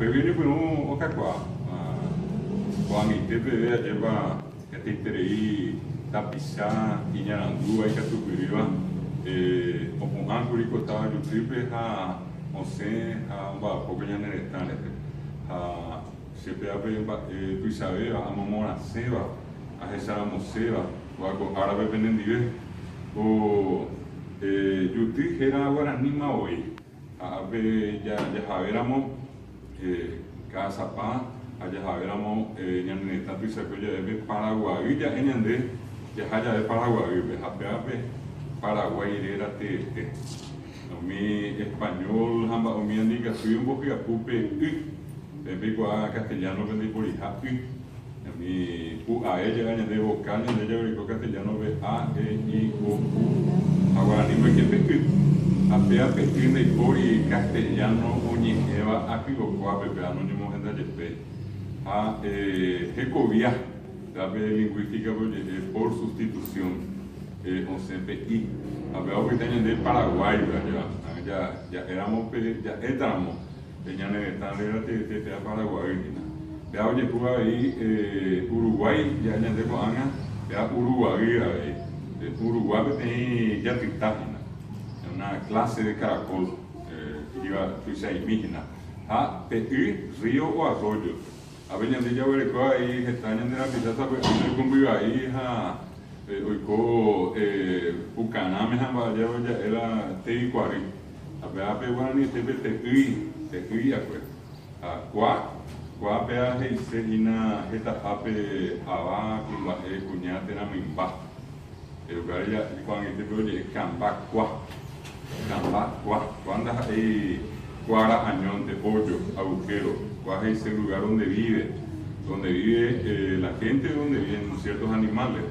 viene por un ocacua. Cuando te ve lleva que te interei tapizar e nharandua e catupiriwa o com âncora cotava do triple a onsen a pouco de neretane a CPAP tu sabe a mamona seva a resara moseva o árabe penendive o yuti era agora anima hoje a ave já haveramos casa pá allá éramos en tanto y se puede ver Paraguay ya en ande ya allá de Paraguay ve ape Paraguay era te mi español hamba o mi amiga fui un poco a pupe de a castellano vendí por hija mi a ella en de vocal en ella brico castellano ve a e i o u ahora ni me que pe ape tiene por castellano uñeva aquí o cuape pero anónimo gente de pe a recovia da lingüística por sustitución con CPI. A ver, que tienen de Paraguay, ya éramos, ya entramos, tenían en esta era Paraguay. Ya oye, tú ahí, Uruguay, ya de Coana, ya Uruguay, Uruguay tiene ya titágena, una clase de caracol, iba a indígena. A PI, río o arroyo. A ver, ya veré que ahí están en la pizza, pues yo convivo ahí, oico, Pucaname, ya era Teicuari. A ver, a Peguani, Teui, a Qua, peaje y Sejina, Geta Ape, Aba, Cuñate, era Mimba. El lugar ya, cuando este proyecto, Camba, cuando hay Cuara, Añón, de Pollo, Agujero. ¿Cuál es ese lugar donde vive la gente, donde viven ciertos animales?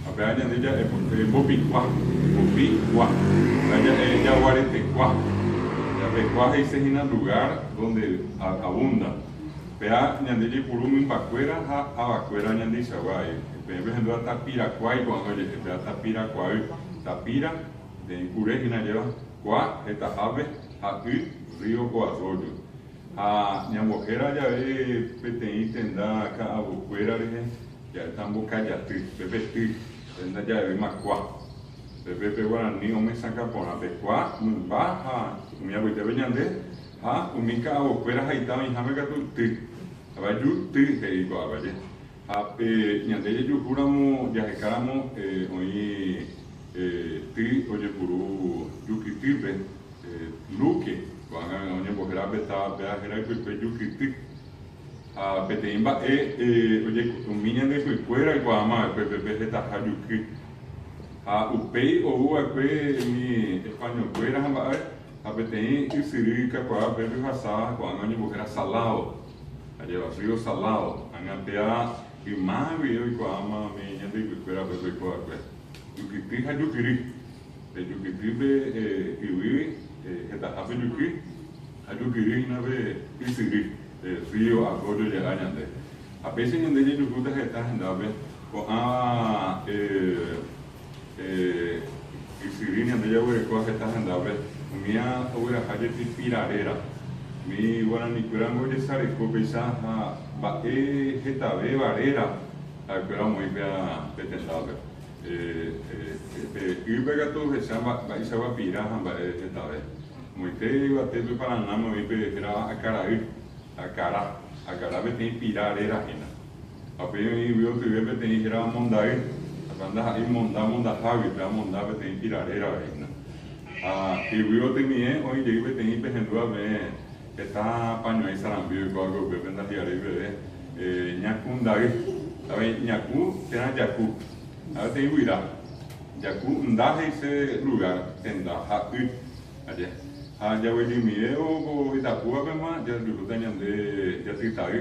Apenas allá ella es Bopicua, allá ella Guaretecua, ya es ese lugar donde abunda. Pea ñandelle purumin bacuera a bacuera ñandi saguay. Por ejemplo, Tapiracuay, cuando oye, Tapiracuay, Tapira, de Curejina lleva, Cua, esta ave, aquí, río o arroyo. A Ñamojera ya ve PTI tenda acá a Bocuera, ya están Bocayatí, Pepe tenda ya ve Macua, Pepe Guaraní, Ome Sancapona, Pecua, Baja, mi abuela Beñande, a Umica a Bocuera, Haitá, y Jamaica Tuti, Abayu Ti, Heico Abaye, a Ñandelle Yucuramo, Yajecaramo, hoy Ti, Oye Puru, Yuquitipe, Luque. Cuando oye bojera beta beajera y pues yukitik a peteimba oye miña de fuera y guama pues vegeta hayuki a upei o uape mi español fuera a peteim y sirica para ver pasar cuando oye bojera salado allá río salado angapea y más video y guama miña de fuera pues yukitik hayukiri de yukitik y vive que hace yuki, ayukiri na ve isiri, río arroyo ya añade. A veces en el yuki de esta gente con isiri na de ya ve con esta gente mía hubiera hajeti pirarera, mi guarani curango de sare copesa ba esta ve barera, al cuero muy bea petendable. Gato que se llama Isagua Piraja, esta vez. Muy te iba a tener para nada, me era a cara, me pirar era ajena. Apenas me vio que me tenía era mondae, cuando ahí monda javi, pero monda me tenía pirar era ajena. Y vio que me hoy llegué me tenía pejendo a ver esta paño ahí sarambio y algo que venda y bebé, ñacundae, a ver ñacu, era yacu. Ahora te digo, Yacu, ndaje ese lugar, tenda, allá. Ya voy a decir, mi o Itapúa, ya yo de Yatritaí,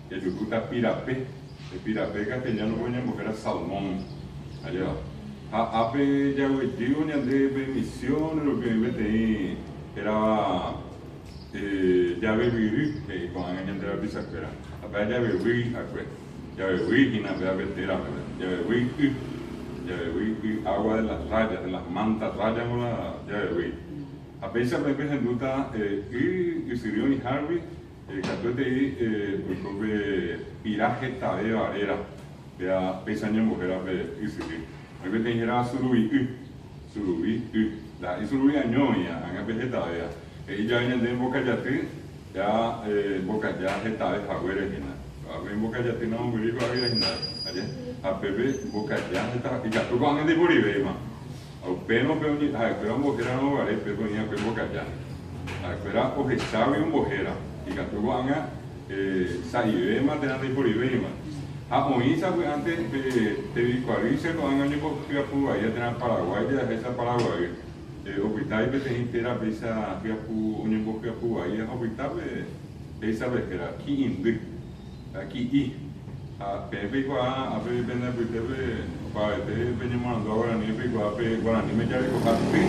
ya yo Pirape, Pirape castellano, porque era salmón, allá. Ape, ya voy a decir, de misión, lo que me tenía era ya vivir, con años de la bisacuera. Ape, ya vivir, ya bebí y nada vetera, ya bebí agua de las rayas, de las mantas rayas, ya bebí. A pesar de que se duda y Sirion y Harvey, que de piraje tabe barera, de pesaña mujer a ver y Sirion. A veces era surubi, la surubi añoya, a veces tabe. Ella viene de boca ya boca ya se tabe jaguere gina. A ver boca ya tiene un griego a ver gina. A bebé boca ya se tabe y ya tú van de boribema. O peno ni a mujer no vale pero ni a boca ya. A o que sabe un bojera y que tú van a saibema de boribema. A Moisa antes de Vicuarice lo han año por Piapuaya, tener Paraguay, ya esa Paraguay. Hospital que te entera pesa Piapu, un embo Piapuaya, hospital esa vez que era aquí y a Pepe a Pepe vende para Pepe venimos ahora ni Pepe Guarani me llama con Pepe.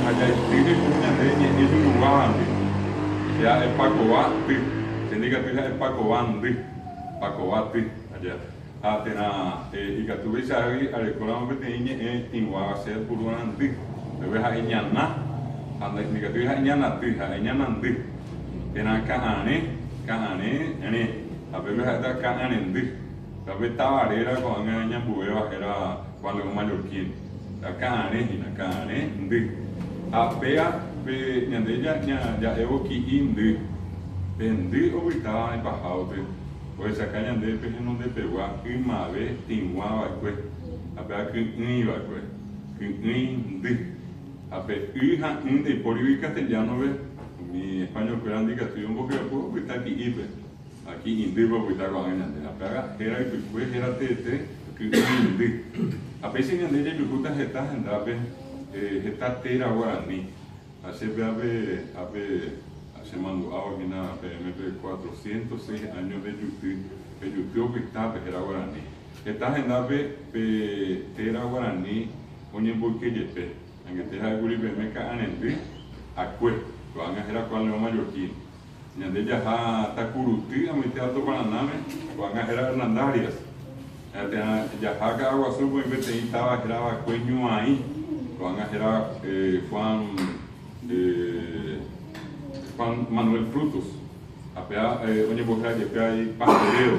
Allá tiene una leña es un lugar ya es Pacoa, se diga que es Pacobate, allá. Atena, y que tú ves ahí, al escuela que tiene en Guadalajara, por un anti, me ves ahí ñana, anda, ni que tú ves ahí ñana, anti, tena canane, a veces está canane, a veces tabarera con una bueva, era cuando un mallorquín, la canane, a pea, ya evo que indi, vendi o estaba en bajado. Pues esa caña de peje no de pegua, y mabe, tinguaba, pues, a ver que iba, pues, que a ver, hija, de por ir castellano, ve, mi español grande que estoy un poco de poco, está aquí indivo, pues, está con la pega, era y pues, era tete, que a veces en ella, yo puta, está tera guaraní, así ve, se mandó a originar PMP 406 años de YouTube que está era guaraní. Esta agenda era guaraní, oye, porque yepe, en que te ha guribe me caen en ti, a cue, lo van a hacer a cual leo mallorquín. Y en ella está curuti, a mi teatro para name, lo van a hacer a Hernandarias. Ya jaca agua azul, pues en vez de estaba graba cueño ahí, lo van a hacer a Juan Manuel Frutos, apea onye boca de apea y pastoreo.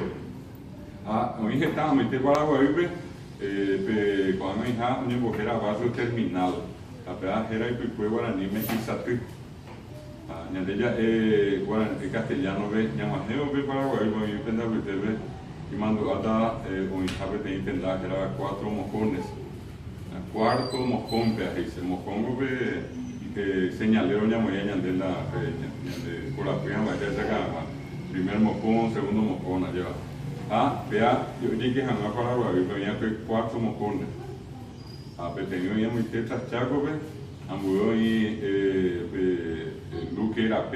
Hoy está mete Paraguay pe cuando hija onye boca barrio terminal. Apea era y pues guaraní me quisate. Ñandella guaraní castellano ve ñamajeo ve Paraguay voy a pensar que ve y mando ata hoy sabe te intentar era 4 mojones. Cuarto mojón pe ahí se mojongo ve señalero ya muy allá de la por la primera vez de acá primer mocón segundo mocón allá vea yo llegué a una Paraguay venía que 4 mocones tenía ya muy tetas chaco ambudo y Luque era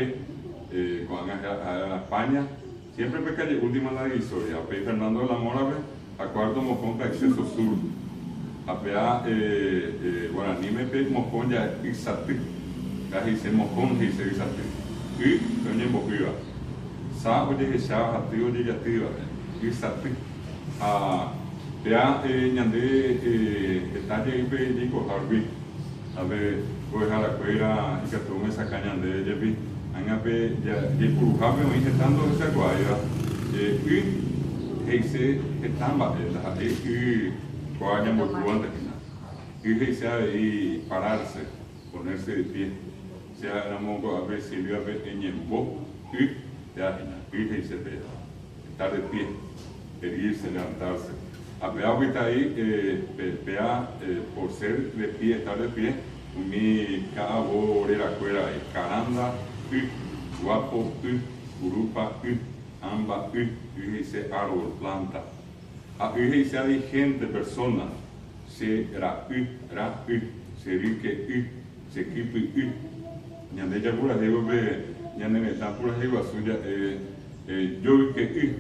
con a España siempre me calle última la historia Fernando de la Mora a cuarto mocón para exceso sur apea guaraní me pe mocón ya exati casi se mocón y se exati y doña boquiva sa oye que sa hati oye ya tira exati pea ñande detalle pe dico harbi a ver pues a la cuera y que tome esa caña de jepi anga pe ya de purujabe me intentando esa guaya y ese están batendo y guaya muy fuerte y sea y pararse ponerse de pie sea era mongo a ver si iba a ver en embo y ya y se ve estar de pie erguirse levantarse a ver ahorita ahí vea por ser de pie estar de pie mi cabo de la cuera caranda y guapo y urupa y amba y ese árbol planta a y se hay gente persona se ra se rique se kipi ñande ya pura digo ve ñande me está pura digo suya yo que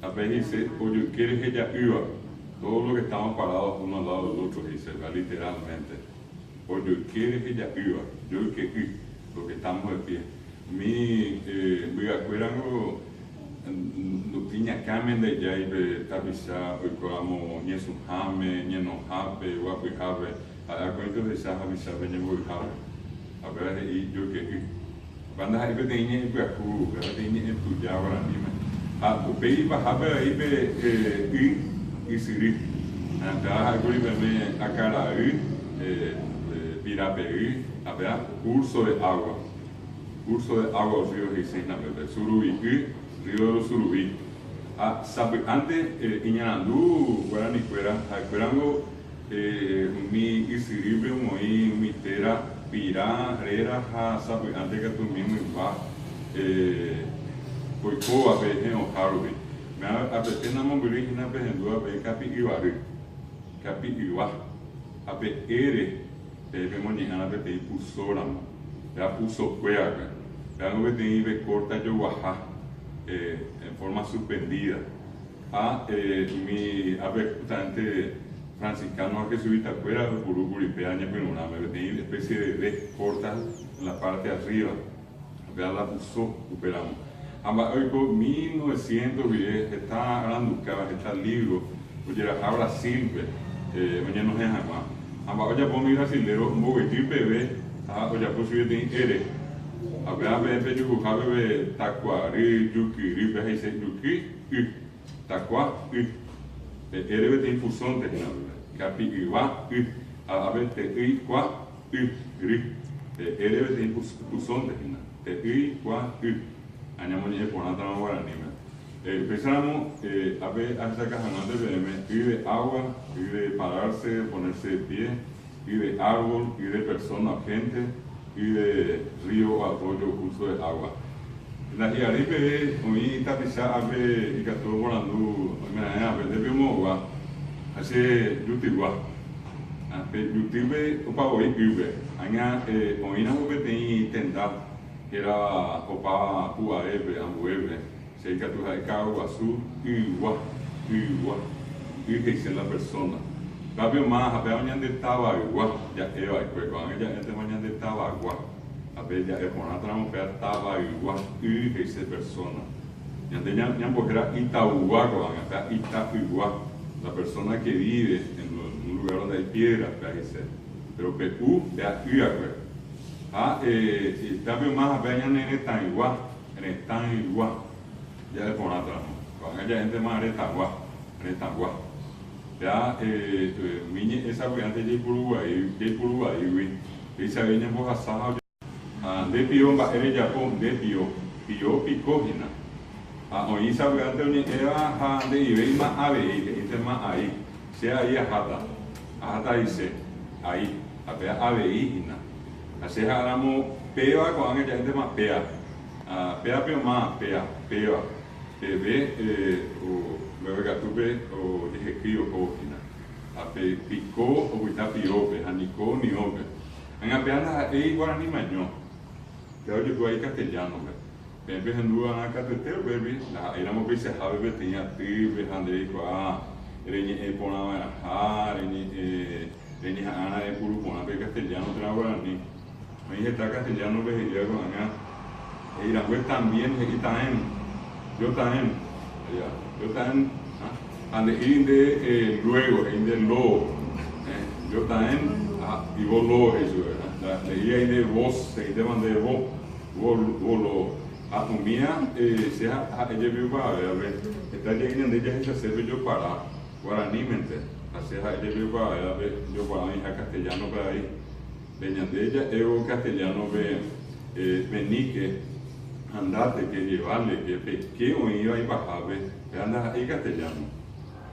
a veces dice oye quieres ella iba todo lo que estamos parados uno al lado del otro dice literalmente oye quieres ella iba yo que lo que estamos de pie mi viacuerango no tiña camen de ya y tapisa hoy como ni es un jame ni no jabe guapo jabe a cuento de esa avisa venimos jabe a ver, y yo que cuando hay que tener el cuacu, que tener el tuya ahora mismo. O pei baixava aí e siri. Então, agora vem a cara aí, Pirapeí, a ver, curso de água. Curso de água os rios Ricens na verdade. Suruí, Rio do Suruí. Sabe, antes, em Andu, Guarani Cuera, Cuerango, mi isiribe, moi, mitera, pirá, rera, sabe, antes que tu mesmo vá. Foi boa a ver o Harvey. Mas a ver na mão dele na perrendu a ver capiuari, capiuá, a ver ele teve manhã na ver pulsou na mão, já pulsou cueca, já não ver ver corta de guahá, em forma suspendida. A ver tanto franciscano que subita cuera por Uripea ni por una, me tem especie de corta en la parte de arriba, ya la pulsou, superamos. Hoy con 1910 está hablando que está libro, oye, a Brasil, mañana no es jamás. Hoy ya puedo mirar brasileiro, un poco de bebé, hoy ya puedo subir de ere. A ver, yo bebé, tacuari, yuki, ve ese yuki, tacua, ere de infusón de capi, igual, a ver, te igual, ere de infusón de igual, añamoni por nada no guaraní. Empezamos a ver hasta que y de agua, y de pararse, ponerse de pie, y de árbol, y de persona, gente, y de río, arroyo, curso de agua. La Iaripe, hoy tapizá, a ver, y que todo volando, a ver, de Bimoa, hace Yutigua. Yutibe, opa, hoy, Ube. Aña, hoy no me tenía tentar. Era opa puaebe, ambuebe, se que tu haikau azul, igual, y que es la persona. Cambio más, a ver, mañana estaba igual, ya era igual, ya este mañana estaba igual, a ver, ya es una trama, pero estaba igual, y que es persona. Ya tenía, ya porque era Itaúa, igual, la persona que vive en un lugar donde hay piedras, pero que ya igual. Cambio más a ver en están igual, ya de por atrás, cuando haya gente más en están igual, ya esa variante de Uruguay, y se viene por asado, de pio, en Japón, de pio, picógina, hoy esa variante era de Ibey más ave, y más ahí, sea ahí a jata dice, ahí, a ver aveígina. Así hagamos pea con aquella gente más pea, pea más pea, ve o luego que tuve o dije que yo cocina, a picó o está piope, a nico ni ope, en apenas guaraní maño, que hoy yo ahí castellano, me empecé en duda en catetero, baby, la éramos que se jabe tenía tribe, ande reñe ponaba reñe ana de puro pona pe castellano tra guaraní. Me dije está castellano vejiría con acá. Y la web también, yo también, ande ir de luego, ir de lo, yo también, y vos lo eso, ¿verdad? Leía ahí de vos, se te mandé vos lo, un día, sea, ella vive para ver, está llegando ella esa se yo para, guaraní mente, así ella vive para ver, yo para mí castellano para ahí. Beñandella, ego castellano venique, andate, que llevarle, que pequeño iba y bajaba, que anda ahí castellano.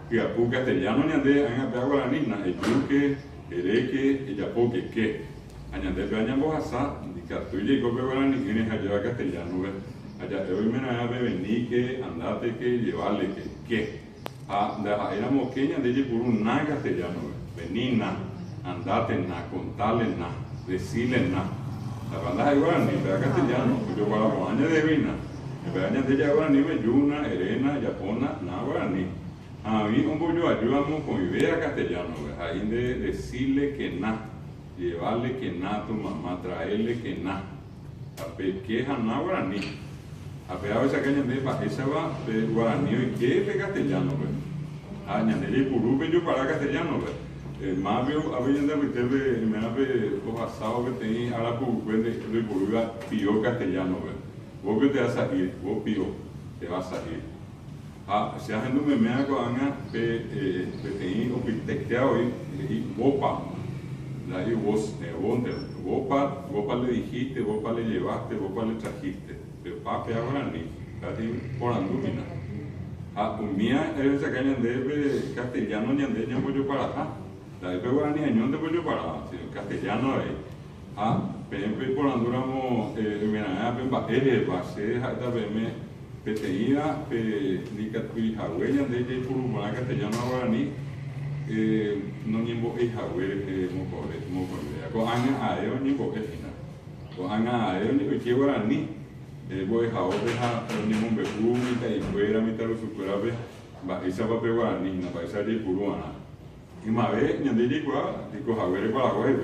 Que a pu castellano añade, en el guaraní, el yuque, el eque, el yapoque, que. Añade, peña bojasa, que tú llegó a guaraní, tienes allá castellano, allá, hoy me nada, venique, andate, que llevarle, que. Era moqueña de por un na castellano, venina. Andate na, contale na, decirle na. La banda de guaraní, pero castellano, yo para la coña de vina, me de ya guaraní, me yuna, erena, yapona, na guaraní. A mí un pollo ayudamos con idea castellano, ahí de decirle que na, llevarle que na tu mamá, traerle que na. A pequeja na guaraní. A pegar esa caña de esa va de guaraní y que es de castellano, añadirle purú, yo para castellano, Mabio, había andado y teve, me habe los asados que tenía, ahora pues, de Puruga, pío castellano, vos que te vas a ir, vos pío, te vas a ir. Se ha haciendo me hago anga, que tenía, o que te queda hoy, y wopa, la y vos, wopa le dijiste, wopa le llevaste, wopa le trajiste, pero papi ahora ni, casi por andúmina. Mía, es esa caña de castellano, ni ande, ni yo para acá. La de guaraní añón de pollo para castellano ahí. Pempe por anduramo mira pemba base hada beme peteía nicatui haweya de que por castellano guaraní no nimbo hawe mo corre ko anga ayo nimbo fina ko anga ayo ni que guaraní voy a oveja ni mo bebu mita y fuera mita lo superabe ba esa pape guaraní na paisa de puruana y más vez, ni ande llegó, dijo Javier para la web.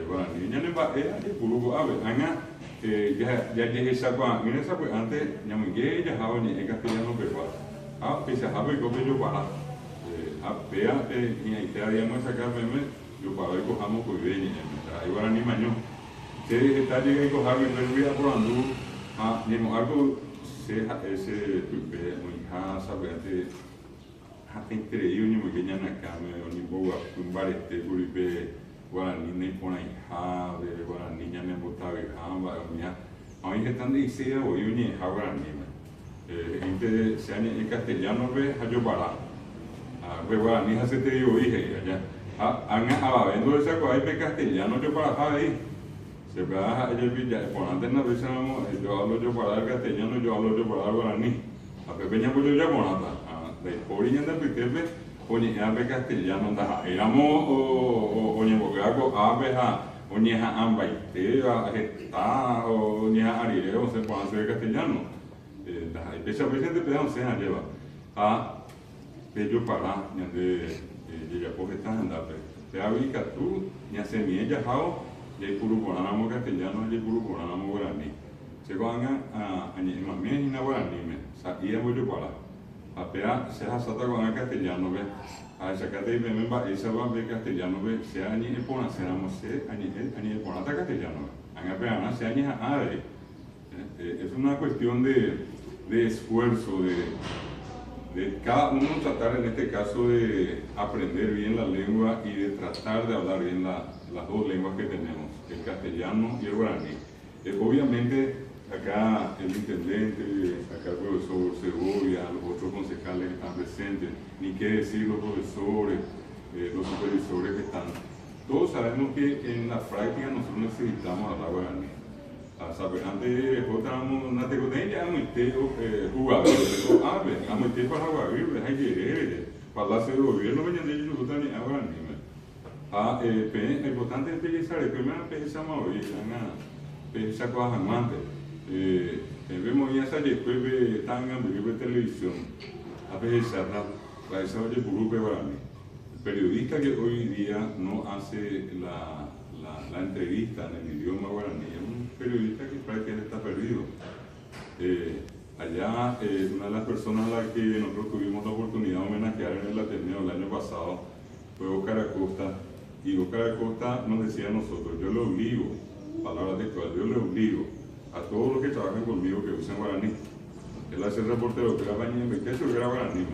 Bueno, ni ya no va a ir por luego a ver, anga, ya llegué esa cosa, mira esa pues antes, ya me llegué, ya jabo ni en castellano pero pues a jabo y copio yo para, vea, ni ahí te haríamos sacar meme, yo para ver cojamos pues bien, y ahora ni mañana, se está llegando jabo y no voy a por andú, ni mo algo se ese muy sabe antes increíble ni muy pequeña na cama ni boa un barete curipe guaraní nem pona hija de guaraní ya me botaba hamba mía a mí que están de isea o yo ni guaraní gente se añe en castellano ve hayo para ve guaraní hace te digo dije ya anga vendo esa cosa de castellano yo para ahí se va ella villa por antes no pensamos yo hablo yo para el castellano yo hablo yo para el guaraní a pequeña pues yo ya monata de orilla de Pequepe, oye, ave castellano, éramos oye, bogago, abeja, oye, ambaite, está, oye, arireo, se puede hacer castellano. Esa veces te pedan, se lleva pello para, de ya coge esta andate. Te abrica tú, ni hace mi ella, jao, y puro guanamo castellano, y puro guanamo guaraní. Se van a ni mamá ni na guaraní, sa ia voy para. Apea se ha sata con el castellano ve a esa que te ven va esa va ve castellano ve se ani e pona se ramos se ani e pona ta castellano anga apea se ani a es una cuestión de esfuerzo de cada uno tratar en este caso de aprender bien la lengua y de tratar de hablar bien las dos lenguas que tenemos el castellano y el guaraní obviamente acá el intendente, acá el profesor Segovia, los otros concejales que están presentes, ni qué decir los profesores, los supervisores que están. Todos sabemos que en la práctica nosotros necesitamos hablar guaraní. Antes estábamos en la tecoteña, jugadores, pero para jugadores, hay que Palacio de Gobierno, venía de ellos, no ni guaraní. Es importante empezar, primero empezamos hoy, pensar cosas amantes. Vemos ya esa después de tanga de televisión a veces la esa de grupo guaraní el periodista que hoy día no hace la entrevista en el idioma guaraní es un periodista que prácticamente está perdido allá una de las personas a las que nosotros tuvimos la oportunidad de homenajear en el Ateneo el año pasado fue Oscar Acosta y Oscar Acosta nos decía a nosotros yo le obligo, palabras textuales, yo le obligo a todos los que trabajan conmigo que usan guaraní. Él hace el reportero que era bañado y que eso era guaraní.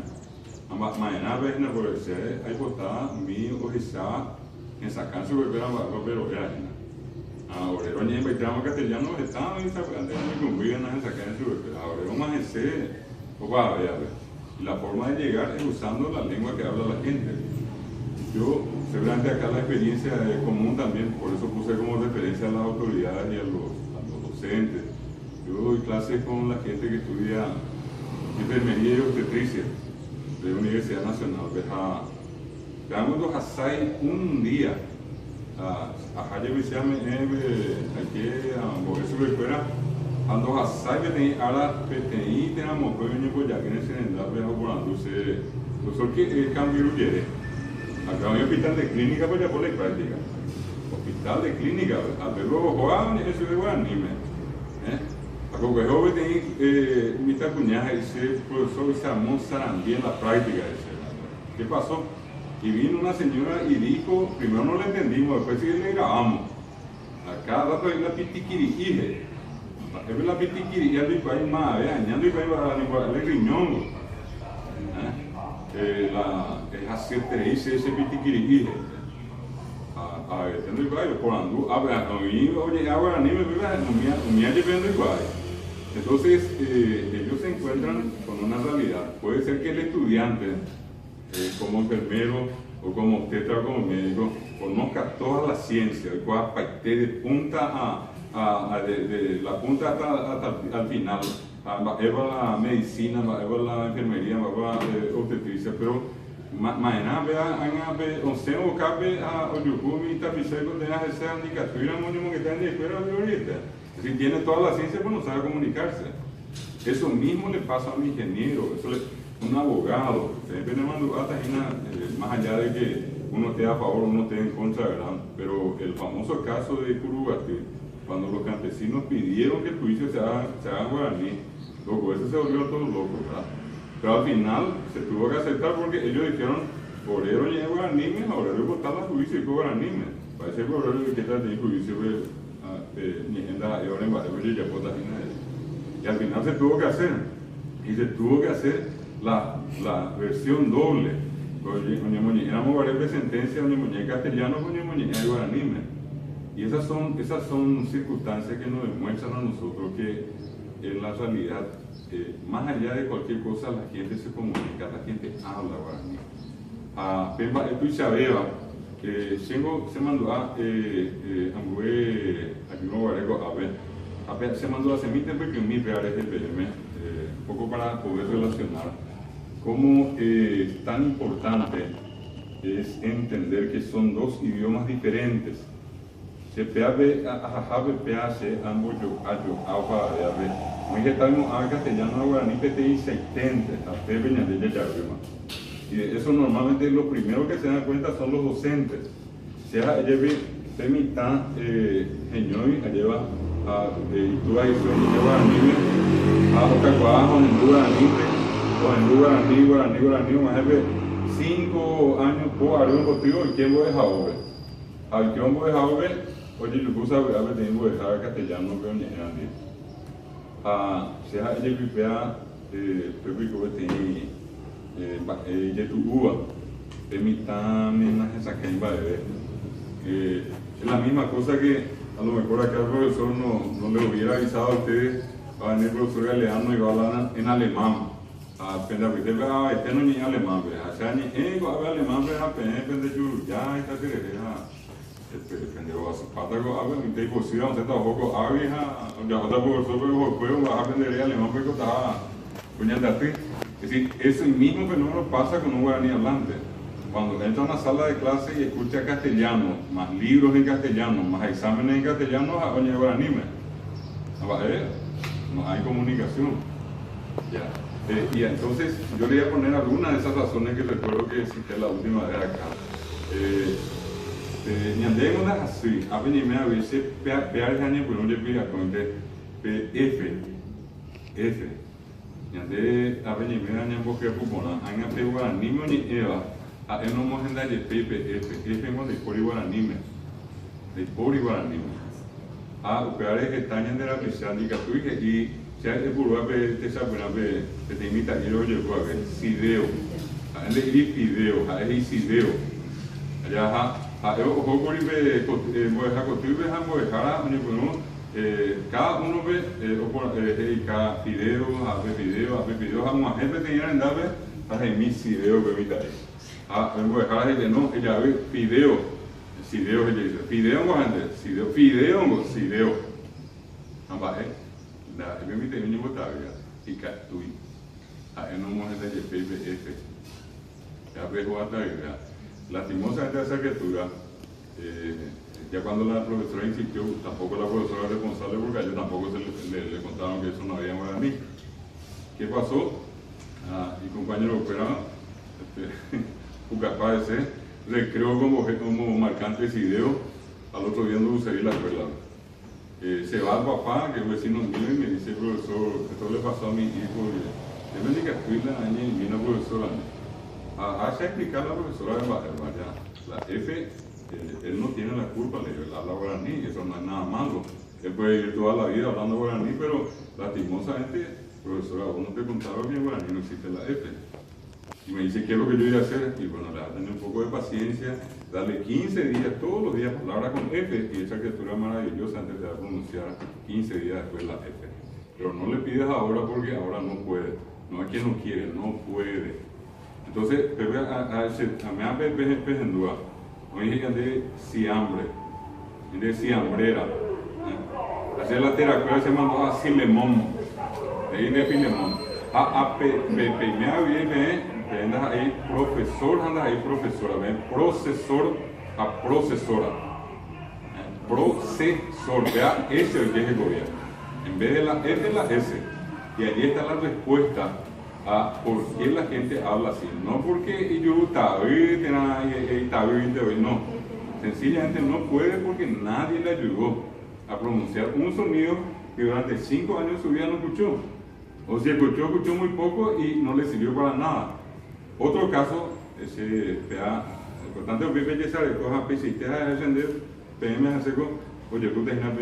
Mañana ves en la policía hay postada mi ojizada en sacar su bebé a pero ya. Ahora bañé en baitama castellano estaba en esta antes no me convían a sacar en su bebé. Ahora vamos a hacer la forma de llegar es usando la lengua que habla la gente. Yo seguramente acá la experiencia es común también, por eso puse como referencia a las autoridades y a los docentes. Yo doy clases con la gente que estudia enfermería y obstetricia de la Universidad Nacional. Veamos los asai un día. Ajá, yo me llamo aquí a eso que fuera. Ando asai que tenía ahora PTI tenemos pues venir por ya que en ese andar vejo por anduce. Lo que cambio quiere. Acá hay un hospital de clínica para por la práctica. Hospital de clínica, a ver luego jugaban eso de guaraní. Porque el joven tiene mitad cuñada y ese profesor Samón Sarandí en la práctica. ¿Qué pasó? Y vino una señora y dijo, primero no le entendimos, después sí le grabamos. Acá dato es la pitiquiri, es la pitiquiri, y al país más, añando y país para el riñón. Es hacer tres ese pitiquiri. A ver, tengo igual, por andu, a ver, oye, ahora ni me viva, no me llevando igual. Entonces, ellos se encuentran con una realidad. Puede ser que el estudiante, como enfermero o como obstetra o como médico, conozca toda la ciencia, el cual de punta de la punta hasta al final, va la medicina, va la enfermería, va la obstetricia, pero mañana vea once o cabe a Oyukumi y Tapiseco de ese indicatura mínimo que está en la escuela de ahorita. Si tiene toda la ciencia, pues no sabe comunicarse. Eso mismo le pasa a un ingeniero, un abogado. Más allá de que uno esté a favor o uno esté en contra, ¿verdad? Pero el famoso caso de Curugati, cuando los campesinos pidieron que el juicio se haga en guaraní, los jueces se volvieron todos locos, ¿verdad? Pero al final se tuvo que aceptar porque ellos dijeron, Orero y guaraní, Orero votar la juicio y guaraní. Parece que Orero que está en juicio, y al final se tuvo que hacer, y se tuvo que hacer la versión doble. Éramos varias sentencias, en castellano, en guaraní. Y esas son circunstancias que nos demuestran a nosotros que en la realidad, más allá de cualquier cosa, la gente se comunica, la gente habla guaraní. Pemba, esto y sabeba, se mandó a aquí no guareco, a ver, se mandó a semite porque mi peor es el PM, un poco para poder relacionar cómo tan importante es entender que son dos idiomas diferentes. Se peabe a pease ambos yo alfa de muy que estamos a castellano a guaraní PTI 70 a pe de yarrima. Y eso normalmente lo primero que se dan cuenta son los docentes. Sea lleve de mitad señor lleva a tú ahí lleva a Ocacuajo en guaraní más de 5 años por arriba contigo y quién voy a dejar al que voy a dejar oye, yo puse a ver, tengo que dejar castellano, pero ni nada. Sea ella vivía, pero que tiene, ya tu uva, de mitad, menos esa que iba a beber. Es la misma cosa que a lo mejor acá el profesor no le hubiera avisado a ustedes, va a venir el profesor galeano y va a hablar en alemán. Este no ni alemán, o sea, ni alemán, ya está pendejo a su pata con agua, mi te cocina, usted tampoco agua, ya otra profesor, pero juego, vas a aprender alemán, porque estaba puñando a ti. Es decir, ese mismo fenómeno pasa con un guaraní hablante. Cuando entra a una sala de clase y escucha castellano, más libros en castellano, más exámenes en castellano, a oye guaraní, no hay comunicación. Ya. Y entonces yo le voy a poner algunas de esas razones que recuerdo que cité la última vez acá. Nyandé una así, a venir a ver si pear año por un día con F. Nyandé a venir a año porque pupona, han apegado a niño ni Eva, a él no hemos andado de F hemos de por igual anime, a operar es que están de la prisión y que y se ha depurado te sabe que te imita y lo llevo a ver, Sideo, a él le video, a él Sideo, allá cada uno ve cada video, vamos a gente tenía en darle para mi video que evita ahí. Vengo a dejar a gente, no, ella ve video, ella dice, video. Ambas, la permite venir votar y catui. No hemos de PPF. Ya veo hasta lastimosamente esa criatura, ya cuando la profesora insistió, tampoco la profesora responsable porque a ellos tampoco le contaron que eso no había en guaraní. ¿Qué pasó? Mi compañero operaba, capaz de ser, recreó como marcante ese video, al otro día no usaría la escuela. Se va al papá, que es vecino mío, y me dice, profesor, esto le pasó a mi hijo, yo me dije que fui la año y vino profesora. hace explicar a la profesora de vaya, la F, él no tiene la culpa, él habla guaraní, eso no es nada malo. Él puede ir toda la vida hablando guaraní, pero lastimosamente, profesora, vos no te contaron bien guaraní, no existe la F. Y me dice, ¿qué es lo que yo voy a hacer? Y bueno, le va a tener un poco de paciencia, darle 15 días, todos los días, palabra con F, y esa criatura maravillosa antes de pronunciar 15 días después la F. Pero no le pidas ahora porque ahora no puede. No es que no quiere, no puede. Entonces, a mí a veces en duda, hoy dije de siambre, de siambrera. Hacer la terapia se llama a Filemón, de Filemón. Me anda ahí profesor, anda ahí profesora, ven, procesor a procesora. Procesor, vea, ese es el que es el gobierno. En vez de la F, la S. Y allí está la respuesta a por qué la gente habla así. No porque yo no. Sencillamente no puede porque nadie le ayudó a pronunciar un sonido que durante 5 años su vida no escuchó. O si escuchó muy poco y no le sirvió para nada. Otro caso, ese PA, importante es que se recoja pisiste a descender, PM a seco, oye, tú te imaginas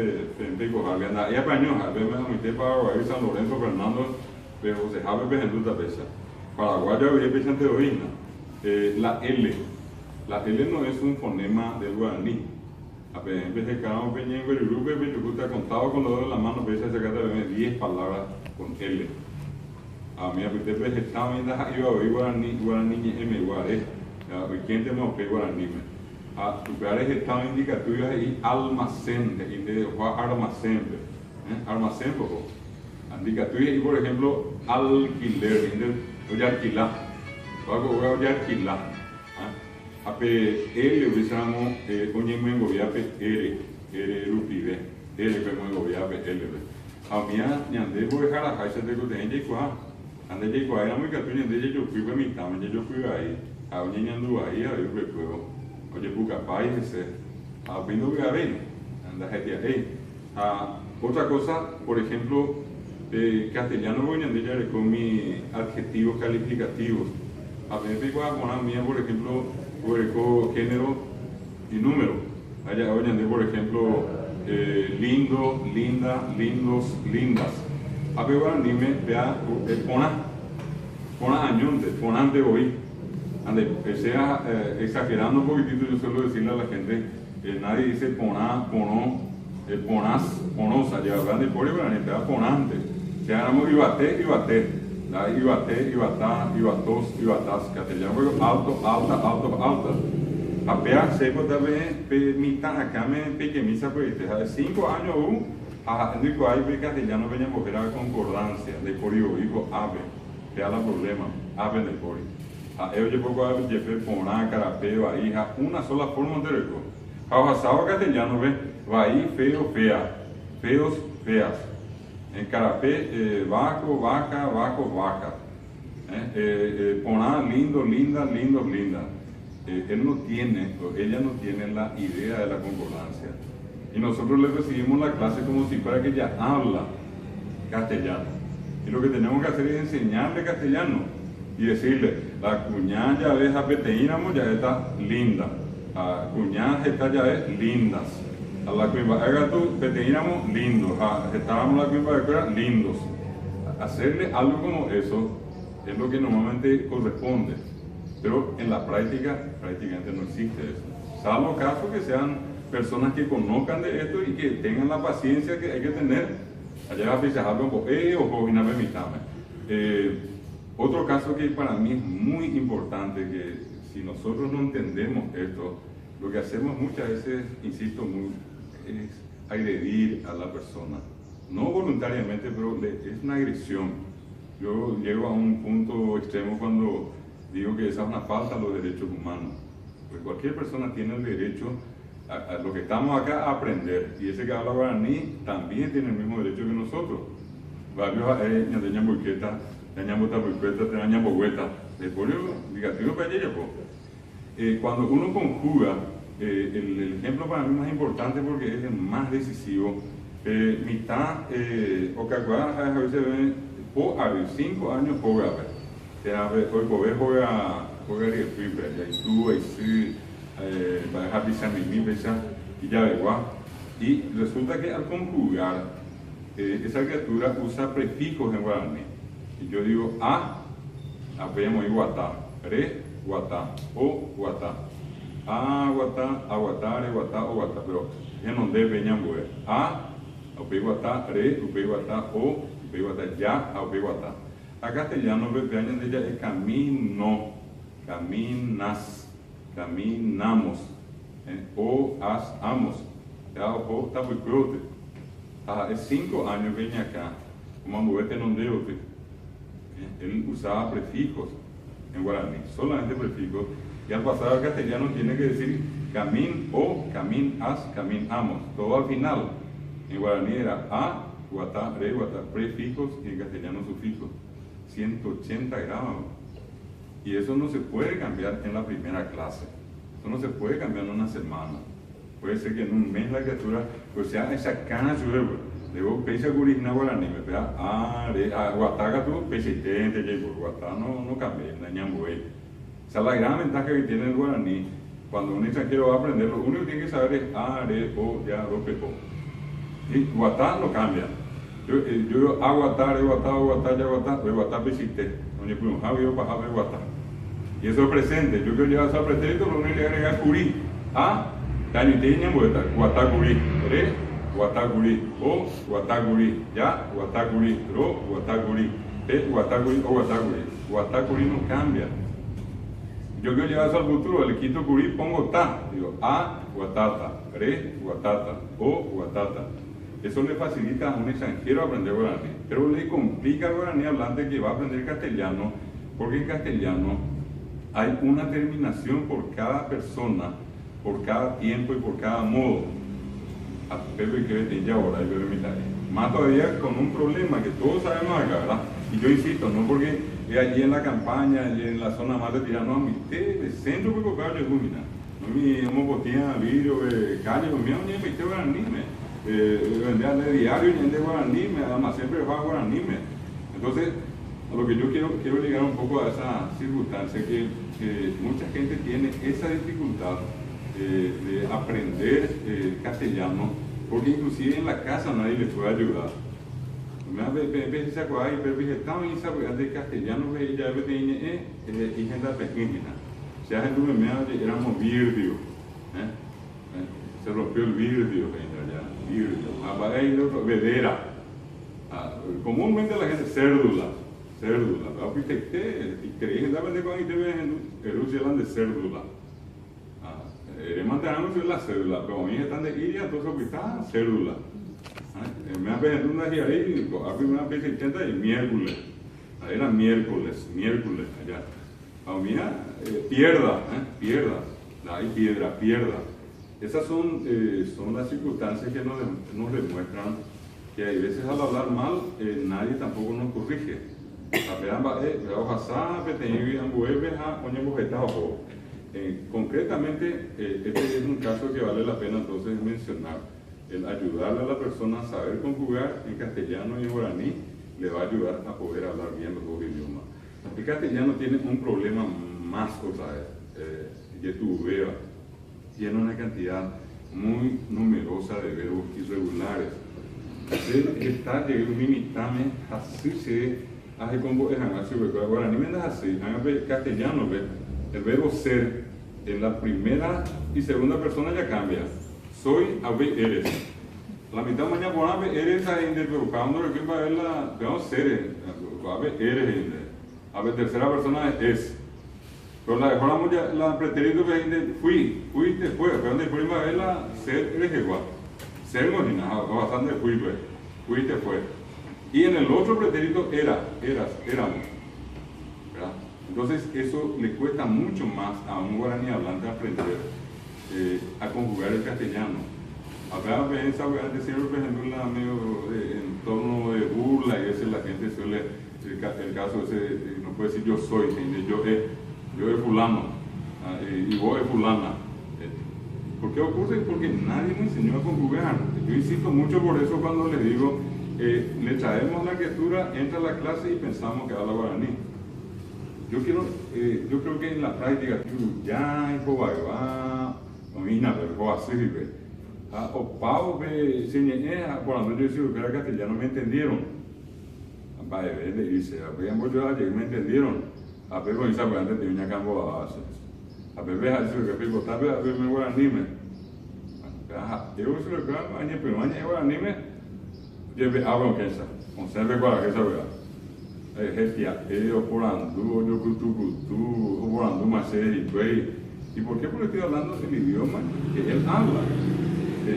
que cojarle anda, y apañó, a ver, me metí para Paraguay, San Lorenzo, Fernando, pero se jabe pejenduta pesa. Paraguay había pesante de oína. La L no es un fonema del guaraní. A veces se cada peñengo el grupo de Pichucuta contado con los dedos de la mano, pesa se cata 10 palabras con L. A mí apetece vegetal ainda iba a oír guaraní en guaré. ¿Quién te mostró guaraní? A tu lugares están indicativos ahí almacén, de almacén, almacén poco. Indicativos y por ejemplo alquiler, voy a alquilar, voy a alquilar. Ape L usamos oñemo en gobiape R rupive, L como en gobiape L. A mí ñande voy a dejar a Jaisa de Cotenje ande llegó ahí, era muy catuña, de yo fui a mi cama, yo fui ahí, a un niño ahí, a ver recuerdo, oye, puca país ese, a viendo que a ver, anda gente ahí. Otra cosa, por ejemplo, castellano voy a andar con mis adjetivos calificativos. A veces voy a poner mía, por ejemplo, por género y número. Allá voy a andar, por ejemplo, lindo, linda, lindos, lindas. A ver, dime, vea, pona añonte, ponante hoy. Ande, sea exagerando un poquitito, yo suelo decirle a la gente, nadie dice poná, ponó, ponás, ponosa, ya hablan de poli, pero ni pega ponante. Se llama ibate, ibatá, ibatos, ibatas, castellano, alto, alta, alto, alta. Apea seco también, mitad acá me pequeñiza, pues, de 5 años, no hay castellano, venía a mover a concordancia, de poli, hijo, ave, que la problema, ave de poli. Eu poco a jefe poná, carapé, hija, una sola forma de reco. Ahora castellano, ve, vai, feo, fea, feos, feas. En carapé, vaco, vaca, vaco, vaca. Poná, lindo, linda, lindos, linda. Él no tiene, ella no tiene la idea de la concordancia. Y nosotros le recibimos la clase como si fuera que ella habla castellano. Y lo que tenemos que hacer es enseñarle castellano. Y decirle, la cuñada ya es apeteínamo, ya está linda. La cuñada está ya es lindas. A la cuimba agato, peteínamo, lindos. Estábamos la cuimba de fuera, lindos. Hacerle algo como eso es lo que normalmente corresponde. Pero en la práctica, prácticamente no existe eso. Salvo caso que sean personas que conozcan de esto y que tengan la paciencia que hay que tener. Allá a fijar algo, o no me mitame. Otro caso que para mí es muy importante, que si nosotros no entendemos esto, lo que hacemos muchas veces, insisto, es agredir a la persona. No voluntariamente, pero es una agresión. Yo llego a un punto extremo cuando digo que esa es una falta a los derechos humanos. Pues cualquier persona tiene el derecho a lo que estamos acá a aprender. Y ese que habla guaraní también tiene el mismo derecho que nosotros. Cuando uno conjuga, el ejemplo para mí más importante porque es el más decisivo, mitad, o que a veces ven, po haber 5 años, po haber, hoy poder juega juega el fibra, ya tú, ahí sí, va a dejar pisar mi pesa, y ya ve igual. Y resulta que al conjugar, esa criatura usa prefijos en guaraní. Y yo digo vemos guatá, re, guatá, o guatá. Guatá, aguatare, guatá, o guatá, pero ya no debe ñambuer. Upe guatá, re, upe guatá, o, upe guatá, ya, upe guatá. A castellano, vean de ella es camino, caminas, caminamos, o, amos. Ya, o, está muy crudo. Es 5 años que venía acá, como ambuete no debo. Él usaba prefijos en guaraní, solamente prefijos. Y al pasar al castellano tiene que decir camin o caminas, caminamos. Todo al final. En guaraní era guatá, re, guatá, prefijos y en castellano sufijos. 180 grados. Y eso no se puede cambiar en la primera clase. Eso no se puede cambiar en una semana. Puede ser que en un mes la criatura, pues sea esa cana su verbo. Luego, pese a curina guaraní, me pega guataga tú, pese tente, guatá no cambia, no ñambuey. Esa es la gran ventaja que tiene el guaraní. Cuando un extranjero va a aprender, lo único que tiene que saber es re, o, ya, ro, pe, po. Y guatá no cambia. Yo digo guatá, re, guatá, o, guatá, ya, guatá, re, guatá, pesite. Donde puedo, yo para ver guatá. Y eso es presente. Yo quiero llevar a pretérito, lo único que agregar curí. Taniteña, guatá, curí. Re, guatá, curí. O, guatá, curí. Ya, guatá, curí. Ro, guatá, curí. Pe, guatá, curí, o, guatá, curí. Guatá, curí no cambia. Yo quiero llevar eso al futuro, le quito curí, pongo ta. Digo, guatata, re, guatata, o, guatata. Eso le facilita a un extranjero aprender guaraní. Pero le complica al guaraní hablante que va a aprender castellano, porque en castellano hay una terminación por cada persona, por cada tiempo y por cada modo. A Pepe que vete ya ahora, más todavía con un problema que todos sabemos acá, ¿verdad? Y yo insisto, no porque allí en la campaña, allí en la zona más retirada, no, a mi de centro que colocar yo lumina. No mi homopotina, vidrio, calle, mío, ni me tengo guaranime. Vendía de diario, ni de guaranime, además siempre va guaranime. Entonces, a lo que yo quiero llegar un poco a esa circunstancia que mucha gente tiene esa dificultad de aprender castellano, porque inclusive en la casa nadie les puede ayudar. Me se acuerda y estaba en esa de castellano que ya venía y gente pequeña. Se hace tu memoria éramos virdio, se rompió el virdio, virdio, vedera. Comúnmente la gente cérdula, y creí que daban de cuando te ven en Rusia de cérdula. Mantenemos la cédula, pero a mí están de iria, entonces está cédula. Me ha pedido una día ahí, a primera vez 80 y miércoles. Era miércoles allá. A mí, pierda. Hay pierda. Esas son las circunstancias que nos demuestran que hay veces al hablar mal, nadie tampoco nos corrige. Concretamente, este es un caso que vale la pena entonces mencionar. El ayudarle a la persona a saber conjugar en castellano y en guaraní le va a ayudar a poder hablar bien los dos idiomas. El castellano tiene un problema más otra vez, que tu vea, tiene una cantidad muy numerosa de verbos irregulares. Está de un limitame, así se hace como es así, guaraní me da así, en castellano, el verbo ser en la primera y segunda persona ya cambia. Soy, eres. La mitad de mañana por ave eres ahí, pero cuando le quiero ver la, vamos ser, eres. A ver, tercera persona es. Pero la dejamos ya, la pretérito que fuiste, fue. Pero de primavera, ser, eres igual. Ser no ni nada, bastante fuiste, fue. Y en el otro pretérito éramos. ¿Verdad? Entonces, eso le cuesta mucho más a un guaraní hablante aprender a conjugar el castellano. Acá esa decir, por ejemplo, en torno de burla y ese la gente suele, el caso ese, no puede decir yo soy, yo es fulano, y vos es fulana. ¿Por qué ocurre? Porque nadie me enseñó a conjugar. Yo insisto mucho por eso cuando les digo, le traemos la criatura, entra a la clase y pensamos que habla guaraní. yo creo que en la práctica, ya en Cobayba, no sirve. O Pau, por la noche, yo creo que castellano me entendieron. Vaya, le dice, a ver, me entendieron. A ver, con esa antes de una campo a ver, a ver, que pico, tal vez, a ver, me voy a anime. Yo se lo creo, año, pero año, voy a anime. Yo ve, hablo que esa, con sempre con la que esa, ¿verdad? Oporando, yo cultu, oporando más serie, ¿y por qué? Porque estoy hablando el idioma que él habla.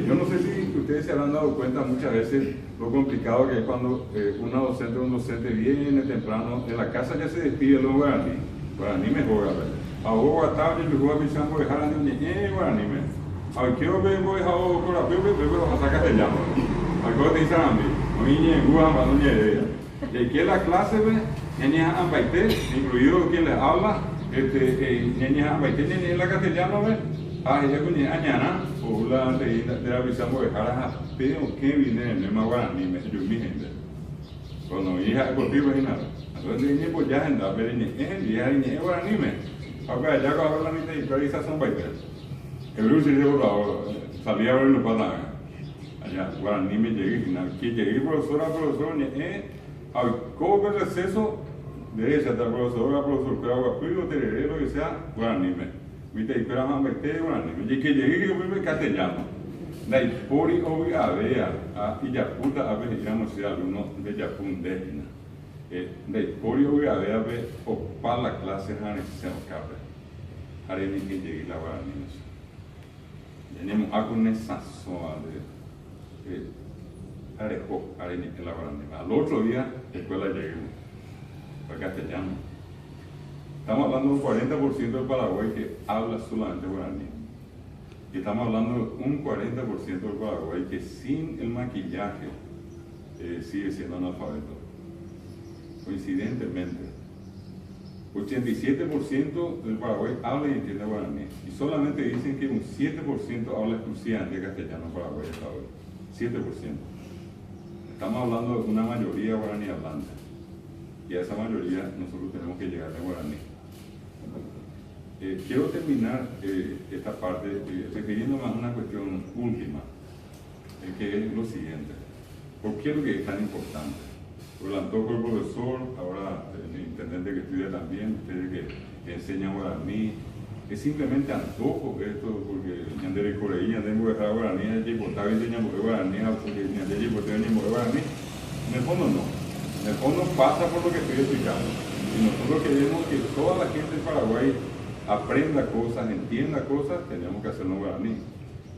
Yo no sé si ustedes se habrán dado cuenta muchas veces lo complicado que es cuando una docente o un docente viene temprano en la casa, ya se despide de guaraní. Guaraní me juega, ¿verdad? Ahora está bien, me juega pensando dejar a niña, guaraní me. Ahora quiero ver, voy a jugar con la piel, pero a sacar el llamo. Algo te dicen a mí, no niña en Guam, no niña de ella. Y aquí en la clase, niña ambaité, incluido quien les habla, niña ambaité, niña en la castellano, ella con añana, o la de la visión de dejar a pero que viene en el más guaraní, me yo mi gente. Cuando hija por ti, nada. Entonces, niña, pues ya anda, pero niña, guaraní, me. Ahora ya con la mitad y pero esas son bailes. El Bruce se llevó salía a ver los patanes. Allá, guaraní me llegué, que llegué profesor, ¿cómo ves el exceso? Derecha, hasta profesor, creo que lo que sea, guaraní me. Viste, espera más meter guaraní me. Y que llegué que yo me castellano. La hipori obligada y ya puta a ver, digamos, si alguno de ya pundegina. La hipori obligada ve o para la clase a necesidad cabe. Haré ni que llegue la guaraní. Tenemos algo necesario de haré ni que la guaraní. Al otro día, escuela llegué para castellano. Estamos hablando de un 40% del Paraguay que habla solamente guaraní. Y estamos hablando de un 40% del Paraguay que sin el maquillaje sigue siendo analfabeto. Coincidentemente, 87% del Paraguay habla y entiende guaraní. Y solamente dicen que un 7% habla exclusivamente castellano en Paraguay hasta hoy. 7%. Estamos hablando de una mayoría guaraní hablante. Y a esa mayoría nosotros tenemos que llegar a guaraní. Quiero terminar esta parte refiriéndome a una cuestión última, que es lo siguiente. ¿Por qué lo que es tan importante? Por el antojo del profesor, ahora el intendente que estudia también, ustedes que enseñan guaraní, es simplemente antojo esto, porque ñandere coreí, ñandere dejar guaraní, ñandere portaba y ñandere guaraní, porque ñandere portaba y ñandere guaraní. En el fondo no. En el fondo pasa por lo que estoy explicando. Y nosotros queremos que toda la gente de Paraguay aprenda cosas, entienda cosas, tenemos que hacerlo en guaraní.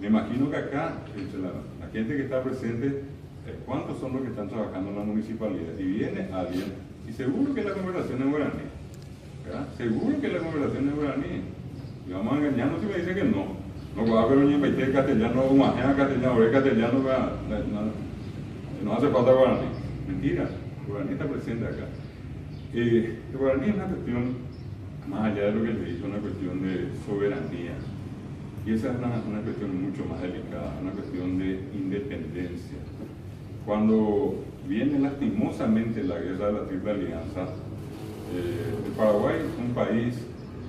Me imagino que acá, entre la gente que está presente, ¿cuántos son los que están trabajando en la municipalidad? Y viene alguien, y seguro que la conversación es guaraní, ¿verdad? Seguro que la conversación es guaraní. Y vamos a engañarnos si me dicen que no. No va a haber un país castellano, un majena castellano, o castellano, no hace falta guaraní. Mentira, el guaraní está presente acá. El guaraní es una cuestión, más allá de lo que le he dicho, una cuestión de soberanía. Y esa es una cuestión mucho más delicada, una cuestión de independencia. Cuando viene lastimosamente la guerra de la Triple Alianza, el Paraguay, un país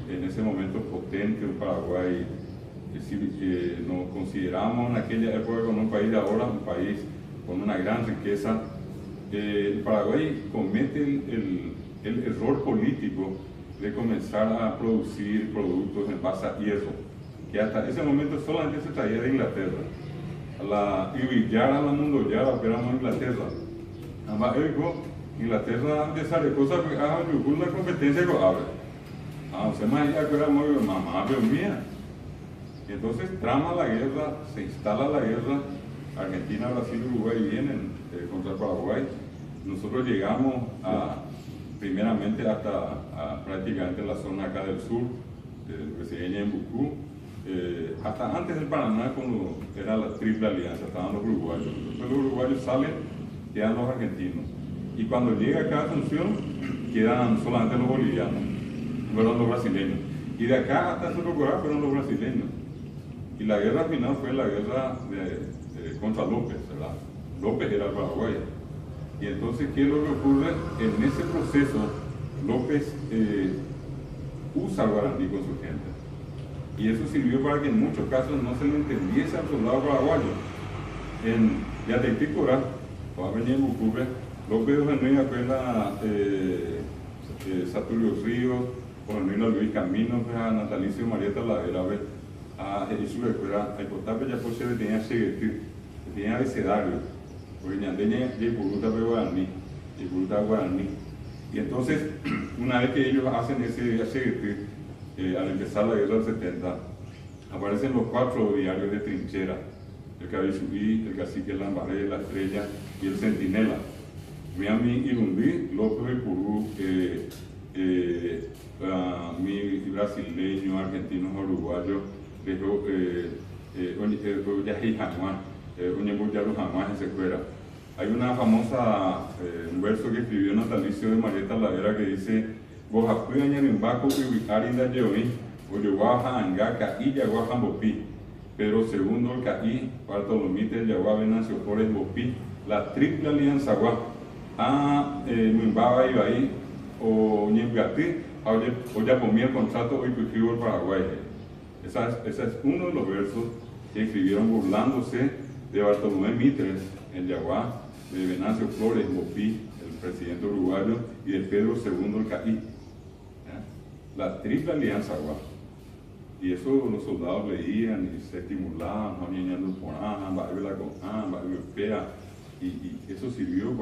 en ese momento potente, un Paraguay que nos consideramos en aquella época como un país de ahora, un país con una gran riqueza, el Paraguay comete el error político de comenzar a producir productos en base a hierro, que hasta ese momento solamente se traía de Inglaterra. La Ibillara, la Mundoyara, operamos en Inglaterra. Además, Inglaterra desarrolló cosas que una competencia con abre. O sea, más allá que era muy mamá, pero mía. Y entonces trama la guerra, se instala la guerra, Argentina, Brasil y Uruguay vienen contra el Paraguay. Nosotros llegamos primeramente hasta prácticamente la zona acá del sur, que se llama Embucú, hasta antes del Paraná, cuando era la Triple Alianza, estaban los uruguayos. Después los uruguayos salen, quedan los argentinos. Y cuando llega acá a Asunción, quedan solamente los bolivianos, fueron los brasileños. Y de acá hasta Sorocabana fueron los brasileños. Y la guerra final fue la guerra contra López, ¿verdad? López era el Paraguay. Y entonces, ¿qué es lo que ocurre? En ese proceso, López usa el guaraní con su gente. Y eso sirvió para que en muchos casos no se le entendiese al soldado paraguayo. En Yateticora, cuando venía en Bucupe, López venía a Saturio Ríos, cuando venía Luis Camino, a Natalicio Marieta Lavera, a Jesús de Cuera, a Hipotape ya pues se tenía seguir, tenía abecedario, porque Ñandeña y Puruta guaraní, y Puruta guaraní. Y entonces, una vez que ellos hacen ese seguir, al empezar la guerra del 70, aparecen los 4 diarios de trinchera, el Cabizubí, el Cacique Lambaré, La Estrella y el Centinela. Miami Irundí, López del Purú, mi brasileño, argentino, uruguayo, dejó jamás en secuera. Hay una famosa, un verso que escribió Natalicio de Marieta Lavera que dice: Pedro II, el Caí, Bartolomé, el Yaguá, Venancio Flores, Bopí, la triple alianza Guá, a Mimbaba Ibaí, o Ñemgatí, o ya ponía el contrato hoy escribió el Paraguay. Ese es uno de los versos que escribieron burlándose de Bartolomé Mitres, el Yaguá, de Venancio Flores, Bopí, el presidente uruguayo, y de Pedro II, el Caí. La triple alianza Guá. Y eso los soldados leían y se estimulaban, y eso sirvió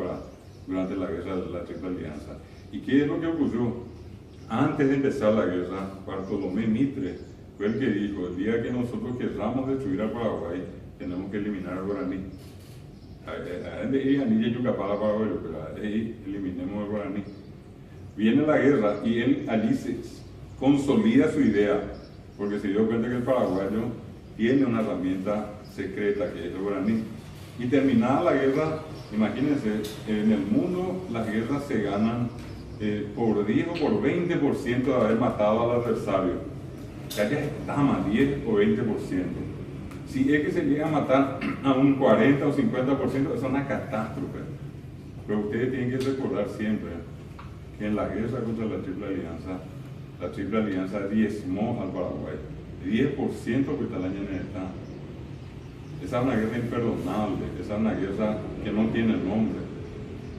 durante la guerra de la Triple Alianza. ¿Y qué es lo que ocurrió? Antes de empezar la guerra, Bartolomé Mitre fue el que dijo: el día que nosotros querramos destruir al Paraguay, tenemos que eliminar al guaraní. Eliminemos al guaraní. Viene la guerra y él allí se consolida su idea, porque se dio cuenta que el paraguayo tiene una herramienta secreta que es el guaraní. Y terminada la guerra, imagínense, en el mundo las guerras se ganan por 10 o por 20% de haber matado al adversario. Que haya estama 10 o 20%. Si es que se llega a matar a un 40 o 50%, eso es una catástrofe. Pero ustedes tienen que recordar siempre que en la guerra contra la Triple Alianza diezmó al Paraguay. 10% que está el año en el estado. Esa es una guerra imperdonable, esa es una guerra que no tiene nombre.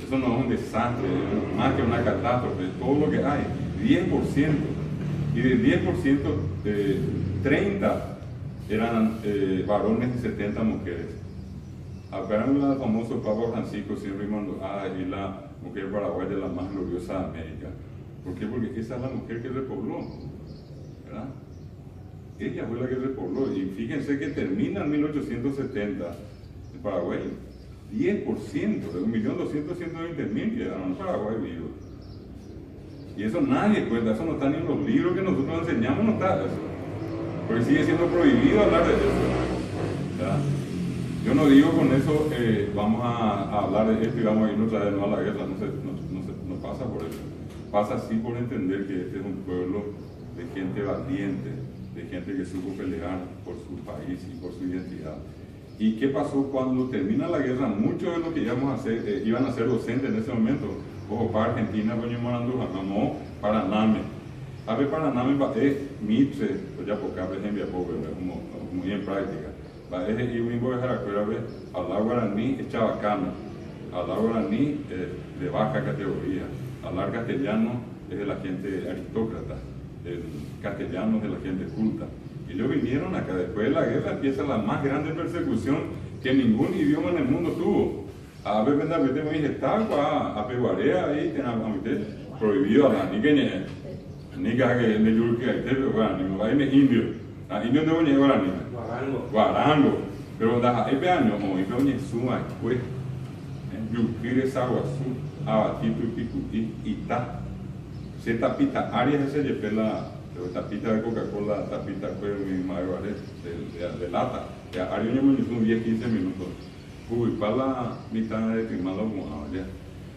Eso no es un desastre, más que una catástrofe, todo lo que hay, 10%. Y del 10%, 30 eran varones y 70 mujeres. Acá en el famoso Papa Francisco siempre mandó, y la mujer paraguaya es la más gloriosa de América. ¿Por qué? Porque esa es la mujer que repobló, ¿verdad? Ella fue la que repobló. Y fíjense que termina en 1870 el Paraguay, 10%, de 1.200.000 quedaron en Paraguay vivos. Y eso nadie cuenta, eso no está ni en los libros que nosotros enseñamos, no está eso. Porque sigue siendo prohibido hablar de eso, ¿verdad? Yo no digo con eso, vamos a hablar de esto y vamos a irnos otra vez no a la guerra, no pasa por eso. Pasa así por entender que este es un pueblo de gente valiente, de gente que supo pelear por su país y por su identidad. ¿Y qué pasó cuando termina la guerra? Muchos de los que iban a ser docentes en ese momento, ojo, para Argentina, Doña Morandúa, no, para Name. A ver, para Name, Mitre, pues ya por acá, como muy en práctica. Y un poco de hablar guaraní es chabacano, hablar guaraní de baja categoría, hablar castellano es de la gente aristócrata, el castellano es de la gente culta. Y ellos vinieron acá, después de la guerra empieza la más grande persecución que ningún idioma en el mundo tuvo. A ver, venga, vete muy gestagua, a peguarea ahí, prohibido a la niña, niña que le yurque a este, bueno, ahí me indio, a indio de boñe guaraní. Guarango, pero das ahí años, como iba boñe suma, pues, yurquire saguazú, abatito y picuti, ita, se tapita, áreas se lleve la tapita de Coca-Cola, tapita fue mi mayor de lata, ya área yo me hizo 10-15 minutos. Uy, para la mitad de firmado como ya.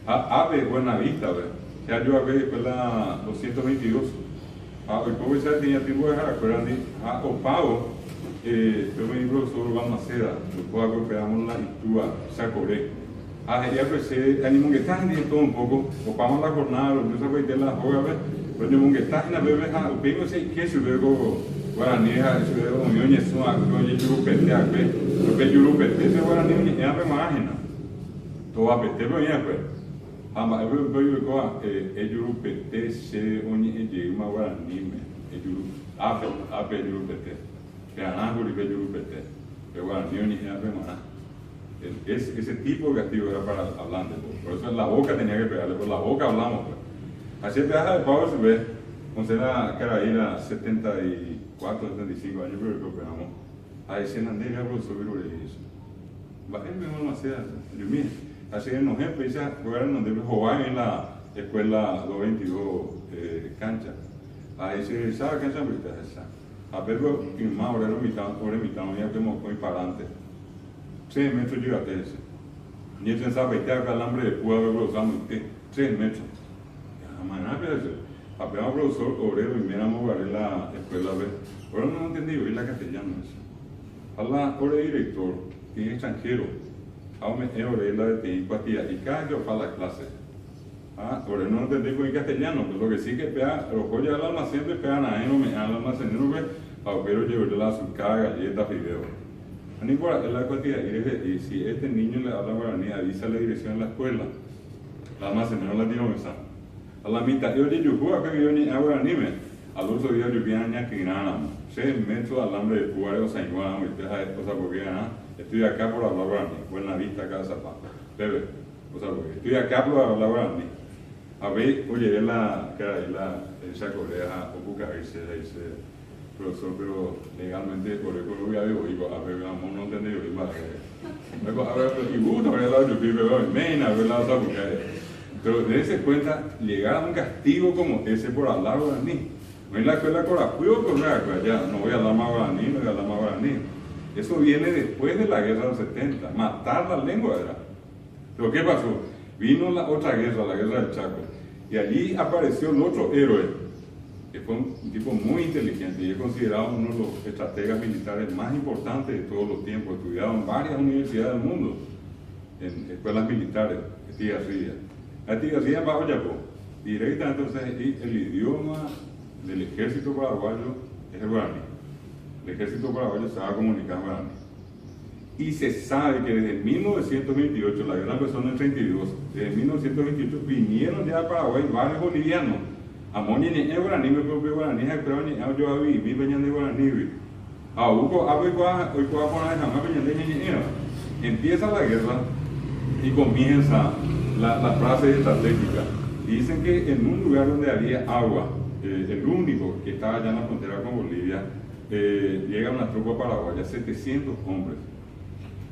Ave, buena vista, ¿verdad? Ya yo había después la 222. El pobre ya tenía tiempo de dejar, pero o pago, yo me digo sobre la maceda, después golpeamos la Itúa, Sacoré. Ya pues, ánimo que están y todo un poco, ocupamos la jornada, los días de la joya, Pero yo que está en la bebé, pero sé que su bebo, guaraní, su bebo, mi oñe, su agro, y yurupete, lo que yurupete, ese guaraní, es a máquina. Todo a pete, pero ya, pues. Ama, eu ko e yurupete, se oñe, e uma guaraní, e yurupete, ape yurupete, que anaguri be yurupete, que guaraní, oñe, es a máquina. Ese tipo de castigo era para hablante, por eso en la boca tenía que pegarle, por la boca hablamos. Pues. Así peaje de pavo se ve, cuando era que era ahí a 74, 75 años, pero que pegamos. A ese Nandera, profesor, pero le hizo. Va, él mejor no hacía, yo mire, así en los ejemplos, ya jugaron donde jugaban en la escuela 222 cancha. Ahí se sabe cancha, pero esa. A ver, y más, ahora mitad, ya que muy para adelante. 3 metros llegaste ese. Y él pensaba que el alambre de púa haberlo usado 3 metros. Mañana, apenas profesor obrero y miramos en la escuela B. Ahora no entendí, oír la castellana. Habla ahora director, que es extranjero. Ahora es obrera de TI, cuatía, y cada que fala la clase. Ahora no entendí con el castellano, pero lo que sí que pega, los joyas del almacén de pegan a él, me al almacenero, pero llevarle la azúcar, galletas, fideos. No importa, es la cuantía, y si este niño le habla guaraní, avisa la dirección de la escuela, la almacenero la tiene mesa. A la mitad, yo dije, yo juego que yo ni hago anime, al otro día yo vi a ña que nada, 6 metros de alambre de púa, o sea, igual, y deja de cosas porque estoy acá por hablar guaraní, buena vista acá, zapa, bebé, o sea, porque estoy acá por hablar guaraní. A ver, oye, esa corea, o busca irse, profesor, pero legalmente por el colo de hoy, a ver, vamos, no entendí, a ver, y gusto, a ver, yo vivo, mena, a ver, la otra, pero dése cuenta, llegar a un castigo como ese por hablar guaraní. No en la escuela Corapuyo, pues ya no voy a hablar más guaraní, no voy a hablar más guaraní. Eso viene después de la guerra de los 70, matar la lengua era. Pero ¿qué pasó? Vino la otra guerra, la guerra del Chaco, y allí apareció el otro héroe, que fue un tipo muy inteligente y es considerado uno de los estrategas militares más importantes de todos los tiempos, estudiado en varias universidades del mundo, en escuelas militares, Estigarribia. Estigarribia bajo Yapó, directamente entonces el idioma del ejército paraguayo es el guaraní. El ejército paraguayo se va a comunicar en guaraní. Y se sabe que desde 1928, la guerra empezó en el 32, desde 1928 vinieron ya a Paraguay varios bolivianos. Amoni ni guaraní, me propio guaraní, pero ni yo habí, mi peñan de guaraní. Uco, hoy puedo poner jamás peñan de ñeñera. Empieza la guerra y comienza la frase estratégica. Y dicen que en un lugar donde había agua, el único que estaba allá en la frontera con Bolivia, llega una tropa paraguaya, 700 hombres.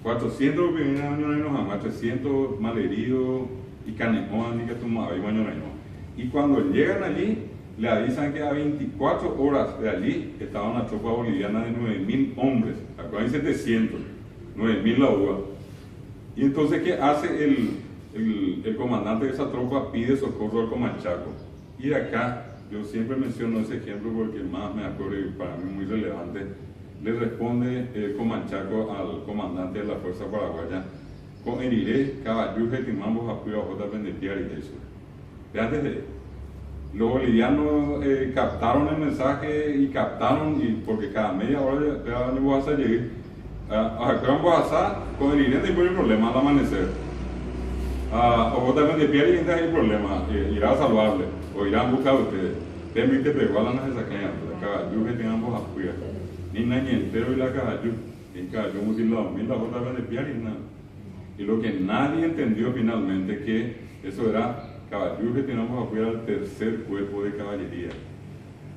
400 que vienen a Ñoraino jamás, 300 malheridos y canejones, ni que tomaba y Ñoraino. Y cuando llegan allí, le avisan que a 24 horas de allí estaba una tropa boliviana de 9.000 hombres. Acá hay 700, 9.000 la UA. Y entonces, ¿qué hace el comandante de esa tropa? Pide socorro al Comanchaco. Y acá, yo siempre menciono ese ejemplo porque más me acuerdo y para mí muy relevante. Le responde el Comanchaco al comandante de la Fuerza Paraguaya: con Eriré, Caballuje, Timambos, Apuyo, J. Pendetiar y eso. Antes de los bolivianos captaron el mensaje y captaron, y porque cada media hora cada año vas a llegar a con el Irene no hay problema al amanecer. O también de pie y hay problema, irá a salvarle o irán a buscar a ustedes. Te te pegó a la necesidad, la caballo que tengamos apoyo. Ni nadie entero y la caballo, y caballo mutilado, mil la otra vez de pie y nada. Y lo que nadie entendió finalmente que eso era caballo que teníamos afuera al tercer cuerpo de caballería.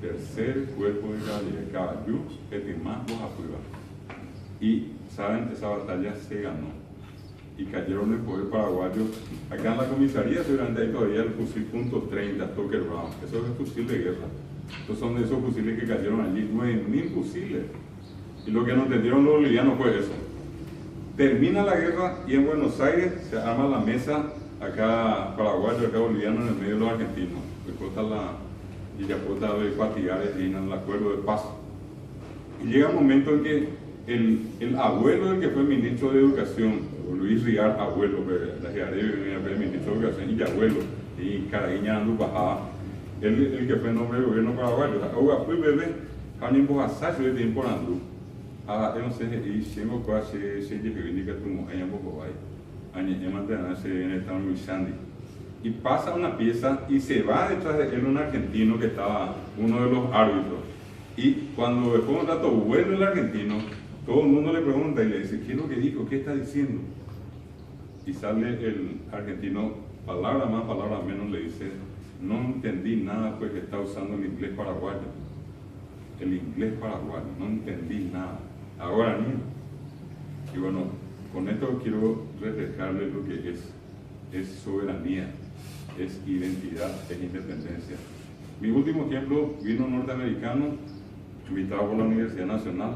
Tercer cuerpo de caballería. Caballo que teníamos afuera. Y saben, esa batalla se ganó. Y cayeron en el poder paraguayo. Acá en la comisaría seguramente hay todavía el fusil .30 Stoker Brown. Eso es el fusil de guerra. Estos son de esos fusiles que cayeron allí. 9.000 fusiles. Y lo que no entendieron los bolivianos fue eso. Termina la guerra y en Buenos Aires se arma la mesa. Acá paraguayo, acá boliviano en el medio de los argentinos. Después está la Villapota de Patigares y en el acuerdo de paz. Y llega un momento en que el abuelo del que fue ministro de Educación, Luis Riar, abuelo, la Giaré, ministro de Educación y abuelo, y Caraguiña Andu Bajaba, el que fue nombre de gobierno paraguayo. Ahora, pues, bebé, a ni vos asacho de tiempo andú. Eu não sei, e chegou quase cheio de reivindica tu morrer em Bogotá. Aí é manter se está muy sandy. Y pasa una pieza y se va detrás de él un argentino que estaba uno de los árbitros. Y cuando después de un rato vuelve el argentino, todo el mundo le pregunta y le dice, ¿qué es lo que dijo? ¿Qué está diciendo? Y sale el argentino, palabra más, palabra menos, le dice, no entendí nada pues que está usando el inglés paraguayo. El inglés paraguayo, no entendí nada. Ahora ni. Y bueno, con esto quiero reflejarles lo que es soberanía, es identidad, es independencia. Mi último ejemplo, vino un norteamericano, invitado por la Universidad Nacional,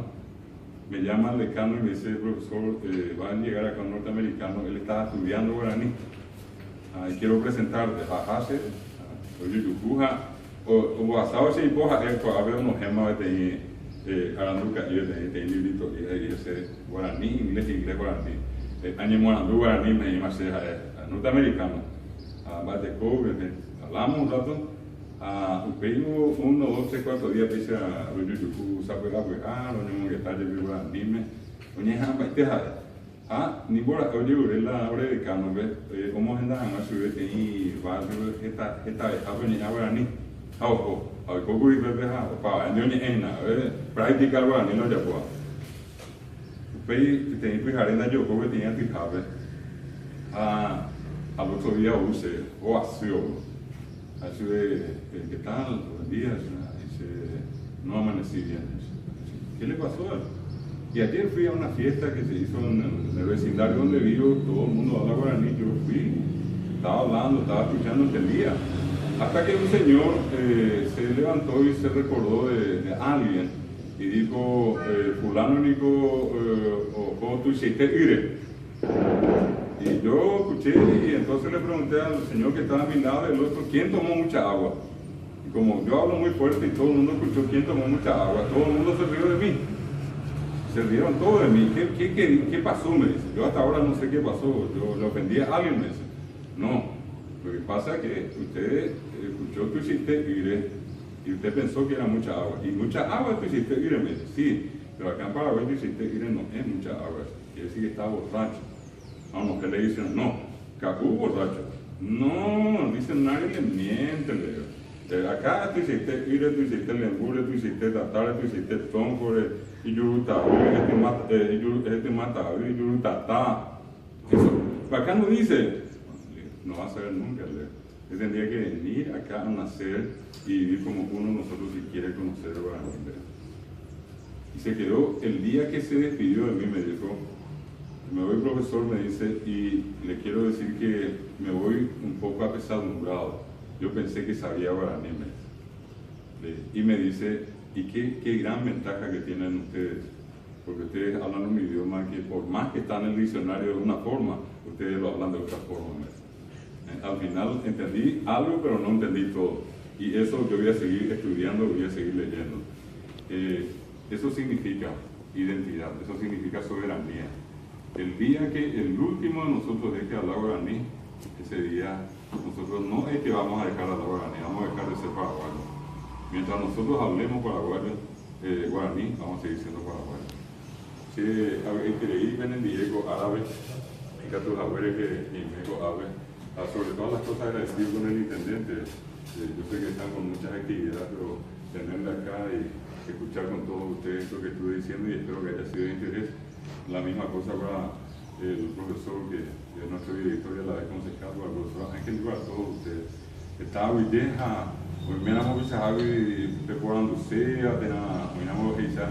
me llama el decano y me dice, profesor, va a llegar acá un norteamericano, él estaba estudiando guaraní, y quiero presentarte a Hase, a Yuyukuja, o basado en Ipoja, a ver unos gemas de Aranduca, y de librito, y ese guaraní, inglés guaraní. Año morando guaraní, me llama norteamericano. Hablamos un rato, pedimos 1, 2, 3, 4 días, dice a Yuyuku, sabe la hueá, lo mismo que está llevando guaraní, oye, ni por oye, la hora de cano, ¿cómo andan a subir y va a ser esta guaraní? A Kokuri Bebeja, para Ñoñena, practicar guaraní no ya puedo. Pues tenía que fijar en la yo, porque tenía que fijar, al otro día use, o así, ¿qué tal? Buenos días, dice, no amanecí bien. ¿Qué le pasó a él? Y ayer fui a una fiesta que se hizo en el vecindario donde vivo, todo el mundo habla guaraní, yo fui, estaba hablando, estaba escuchando, entendía. Hasta que un señor se levantó y se recordó de alguien y dijo, fulano dijo, o tú hiciste ire. Y yo escuché y entonces le pregunté al señor que estaba a mi lado del otro, ¿quién tomó mucha agua? Y como yo hablo muy fuerte y todo el mundo escuchó quién tomó mucha agua, todo el mundo se rió de mí. Se rieron todos de mí. ¿Qué pasó? Me dice. Yo hasta ahora no sé qué pasó. Yo le ofendí a alguien, me dice. No. Lo que pasa es que usted escuchó tu hiciste ire y usted pensó que era mucha agua. Y mucha agua tu hiciste ire, me dice. Sí, pero acá en Paraguay tu hiciste ire no es mucha agua. Quiere decir que está borracho. A una mujer le dicen, no, Cacú borracho. No, dicen nadie le miente, le digo. Acá tu hiciste ire, tu hiciste lembure, tu hiciste tatare, tu hiciste toncore, y yurutabe, este matabe, y yurutatá. Eso, acá no dice. No va a saber nunca, él tendría que venir acá a nacer y vivir como uno de nosotros si quiere conocer el guaraní. Y se quedó, el día que se despidió de mí me dijo, me voy profesor, me dice, y le quiero decir que me voy un poco apesadumbrado. Yo pensé que sabía guaraní, y me dice, ¿y qué gran ventaja que tienen ustedes? Porque ustedes hablan un idioma que por más que está en el diccionario de una forma, ustedes lo hablan de otra forma. Al final entendí algo, pero no entendí todo. Y eso yo voy a seguir estudiando, voy a seguir leyendo. Eso significa identidad, eso significa soberanía. El día que el último de nosotros deje hablar guaraní, ese día nosotros no es que vamos a dejar hablar guaraní, vamos a dejar de ser paraguayos. Mientras nosotros hablemos guaraní, vamos a seguir siendo paraguayos. Si creí en el Diego árabe, en que tus abuelos que ni me árabe, sobre todas las cosas agradecido con el intendente. Yo sé que están con muchas actividades, pero tenerle acá y escuchar con todos ustedes lo que estuve diciendo y espero que haya sido de interés. La misma cosa para el profesor que es nuestro director y a la vez concejal, para el profesor Ángel y para todos ustedes. Estaba muy vieja, hoy me enamoré de esa agua y preparando sea, me enamoré de esa